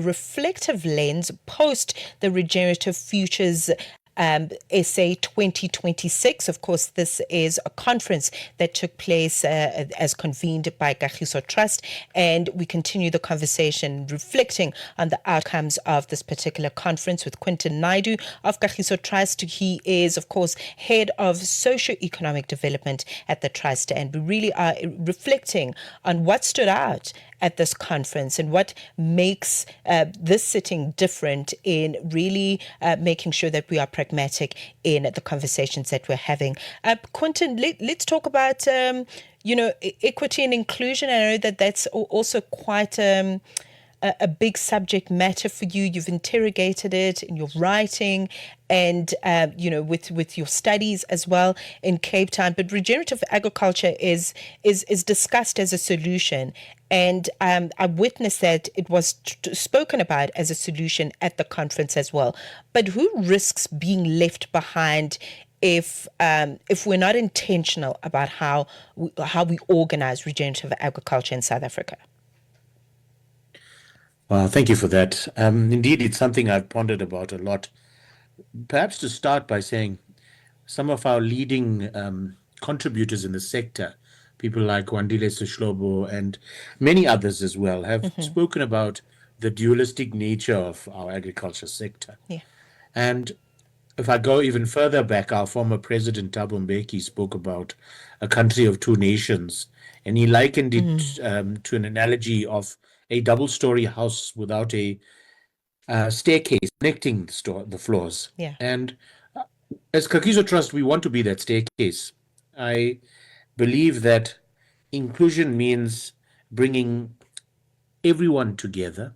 reflective lens post the Regenerative Futures SA 2026. Of course, this is a conference that took place as convened by Kagiso Trust, and we continue the conversation reflecting on the outcomes of this particular conference with Quinton Naidu of Kagiso Trust. He is, of course, head of socio-economic development at the Trust, and we really are reflecting on what stood out at this conference and what makes this sitting different in really making sure that we are pragmatic in the conversations that we're having. Quinton, let's talk about equity and inclusion. I know that that's also quite a big subject matter for you. You've interrogated it in your writing and, with your studies as well in Cape Town. But regenerative agriculture is discussed as a solution. And I witnessed that it was spoken about as a solution at the conference as well. But who risks being left behind if we're not intentional about how we organize regenerative agriculture in South Africa? Well, thank you for that. Indeed, it's something I've pondered about a lot. Perhaps to start by saying some of our leading contributors in the sector, people like Wandile Seshlobo and many others as well, have spoken about the dualistic nature of our agriculture sector. Yeah. And if I go even further back, our former president, Thabo Mbeki, spoke about a country of two nations, and he likened it to an analogy of a double-story house without a staircase connecting the floors. Yeah. And as Kagiso Trust, we want to be that staircase. I believe that inclusion means bringing everyone together,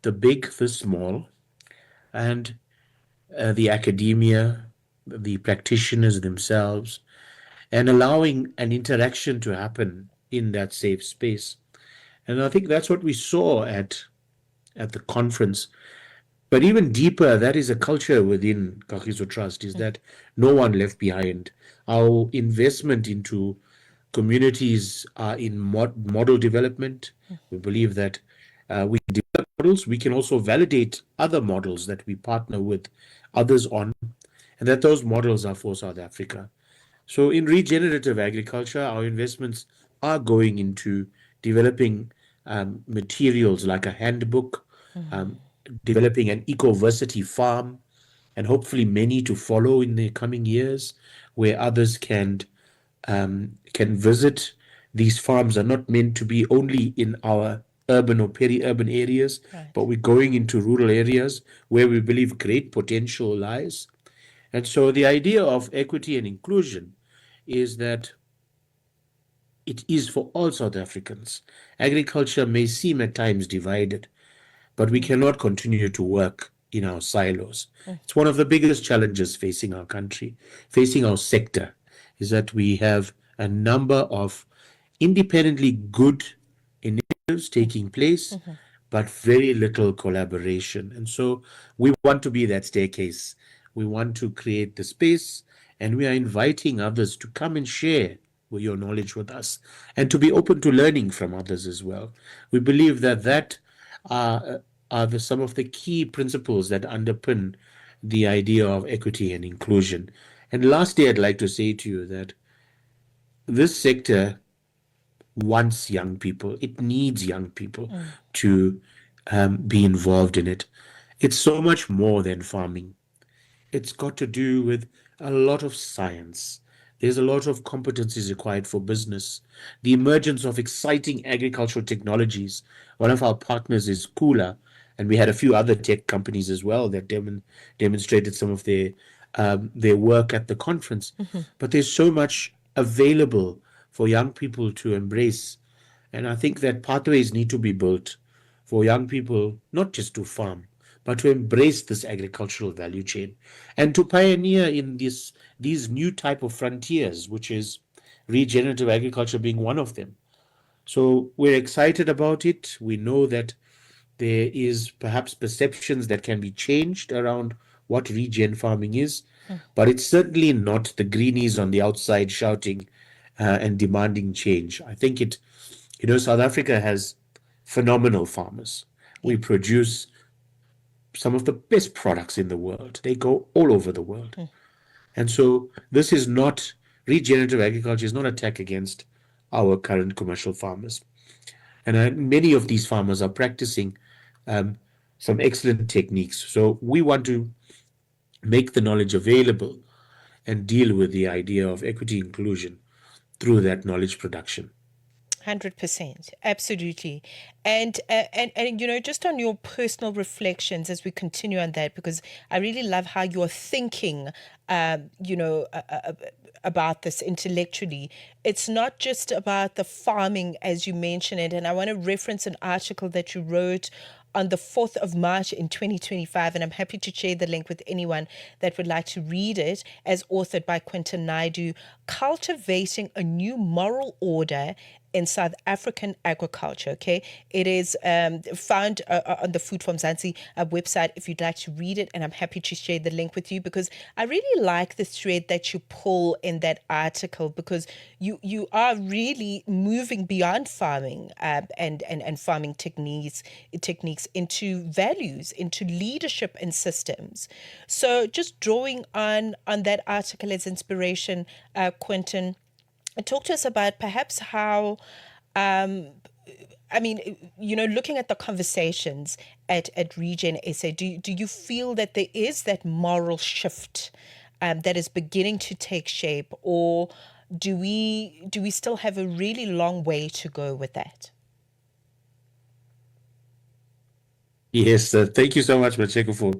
the big, the small, and the academia, the practitioners themselves, and allowing an interaction to happen in that safe space. And I think that's what we saw at the conference. But even deeper, that is a culture within Kagiso Trust, is that no one left behind. Our investment into communities are in model development. We believe that we develop models, we can also validate other models that we partner with others on, and that those models are for South Africa. So in regenerative agriculture, our investments are going into developing materials like a handbook, developing an eco-versity farm, and hopefully many to follow in the coming years, where others can visit. These farms are not meant to be only in our urban or peri-urban areas, but we're going into rural areas where we believe great potential lies. And so the idea of equity and inclusion is that it is for all South Africans. Agriculture may seem at times divided, but we cannot continue to work in our silos. It's one of the biggest challenges facing our country, facing our sector, is that we have a number of independently good initiatives taking place, but very little collaboration. And so we want to be that staircase. We want to create the space, and we are inviting others to come and share your knowledge with us and to be open to learning from others as well. We believe that are some of the key principles that underpin the idea of equity and inclusion. And lastly, I'd like to say to you that this sector wants young people. It needs young people to be involved in it. It's so much more than farming. It's got to do with a lot of science. There's a lot of competencies required for business. The emergence of exciting agricultural technologies. One of our partners is Kula, and we had a few other tech companies as well that demonstrated some of their work at the conference. But there's so much available for young people to embrace. And I think that pathways need to be built for young people, not just to farm, but to embrace this agricultural value chain and to pioneer in these new type of frontiers, which is regenerative agriculture being one of them. So we're excited about it. We know that there is perhaps perceptions that can be changed around what regen farming is, but it's certainly not the greenies on the outside shouting and demanding change. I think South Africa has phenomenal farmers. We produce some of the best products in the world. They go all over the world. And so this is not, regenerative agriculture is not an attack against our current commercial farmers. And many of these farmers are practicing some excellent techniques. So we want to make the knowledge available and deal with the idea of equity inclusion through that knowledge production. 100%, absolutely. And you know, just on your personal reflections as we continue on that, because I really love how you're thinking, you know, about this intellectually. It's not just about the farming as you mentioned it, and I want to reference an article that you wrote on the 4th of March in 2025, and I'm happy to share the link with anyone that would like to read it, as authored by Quinton Naidu, Cultivating a New Moral Order in South African Agriculture. Okay, it is found on the Food from Mzansi website if you'd like to read it, and I'm happy to share the link with you, because I really like the thread that you pull in that article, because you are really moving beyond farming and farming techniques into values, into leadership and systems. So just drawing on that article as inspiration, Quinton, talk to us about perhaps how, I mean, you know, looking at the conversations at RegenSA, do you feel that there is that moral shift that is beginning to take shape, or do we still have a really long way to go with that? Yes, thank you so much, Macheko, for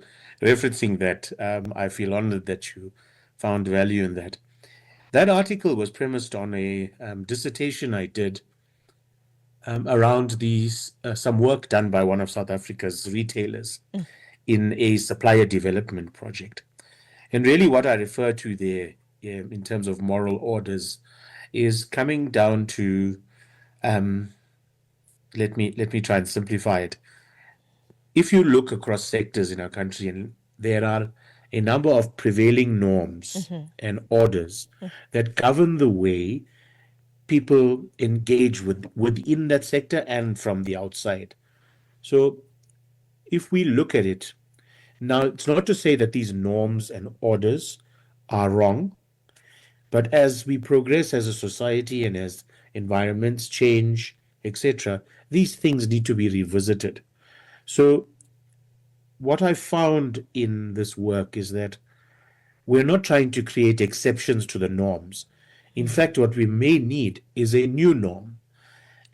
referencing that. I feel honored that you found value in that. That article was premised on a dissertation I did around some work done by one of South Africa's retailers in a supplier development project. And really what I refer to there in terms of moral orders is coming down to, let me try and simplify it. If you look across sectors in our country, and there are a number of prevailing norms and orders that govern the way people engage within that sector and from the outside. So if we look at it, now it's not to say that these norms and orders are wrong, but as we progress as a society and as environments change, etc., these things need to be revisited. So what I found in this work is that we're not trying to create exceptions to the norms. In fact, what we may need is a new norm.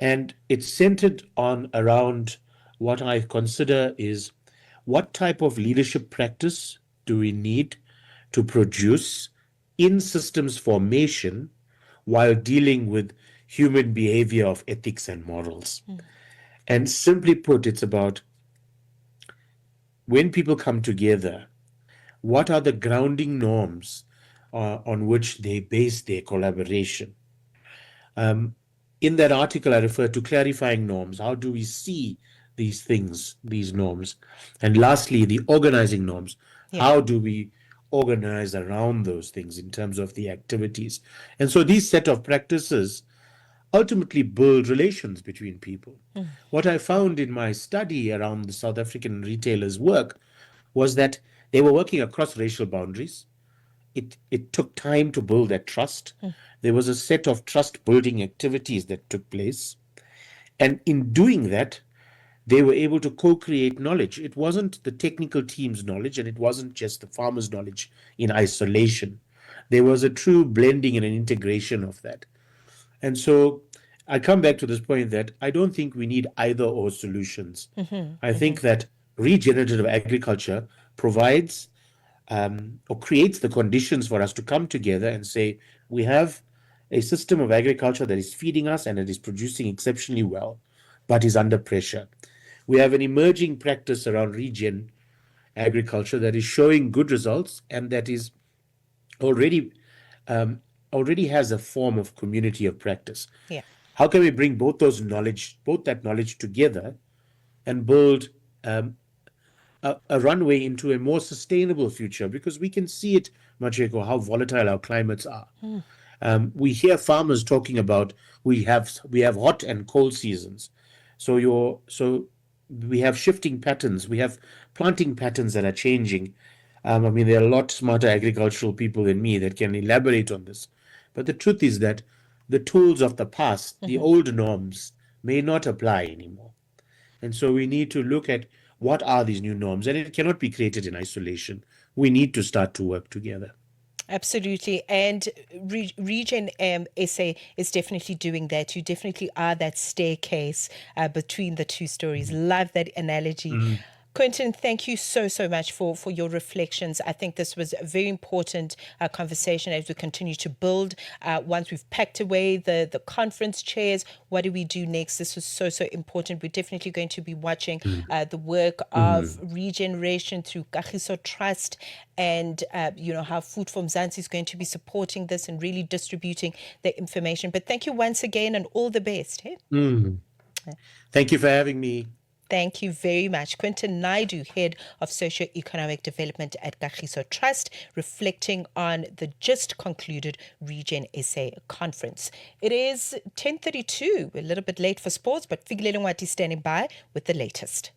And it's centered around what I consider is, what type of leadership practice do we need to produce in systems formation while dealing with human behavior of ethics and morals. And simply put, it's about, when people come together, what are the grounding norms on which they base their collaboration? In that article, I refer to clarifying norms. How do we see these things, these norms? And lastly, the organizing norms. Yeah. How do we organize around those things in terms of the activities? And so these set of practices ultimately build relations between people. What I found in my study around the South African retailers' work was that they were working across racial boundaries. It took time to build that trust. There was a set of trust building activities that took place. And in doing that, they were able to co-create knowledge. It wasn't the technical team's knowledge, and it wasn't just the farmer's knowledge in isolation. There was a true blending and an integration of that. And so I come back to this point that I don't think we need either or solutions. I think that regenerative agriculture provides or creates the conditions for us to come together and say, we have a system of agriculture that is feeding us and it is producing exceptionally well, but is under pressure. We have an emerging practice around regen agriculture that is showing good results and that is already has a form of community of practice. Yeah. How can we bring both that knowledge together and build a runway into a more sustainable future? Because we can see it, Macheko, how volatile our climates are. We hear farmers talking about we have hot and cold seasons. So we have shifting patterns. We have planting patterns that are changing. I mean, there are a lot smarter agricultural people than me that can elaborate on this. But the truth is that the tools of the past, the old norms, may not apply anymore. And so we need to look at what are these new norms, and it cannot be created in isolation. We need to start to work together. Absolutely. And Regen SA is definitely doing that. You definitely are that staircase between the two stories. Love that analogy. Quentin, thank you so much for your reflections. I think this was a very important conversation as we continue to build. Once we've packed away the conference chairs, what do we do next? This was so important. We're definitely going to be watching the work of regeneration through Kagiso Trust, and how Food for Mzansi is going to be supporting this and really distributing the information. But thank you once again, and all the best. Hey? Thank you for having me. Thank you very much. Quentin Naidu, Head of Socio-Economic Development at Kagiso Trust, reflecting on the just concluded RegenSA conference. It is 10:32, a little bit late for sports, but Figilele Ngwati standing by with the latest.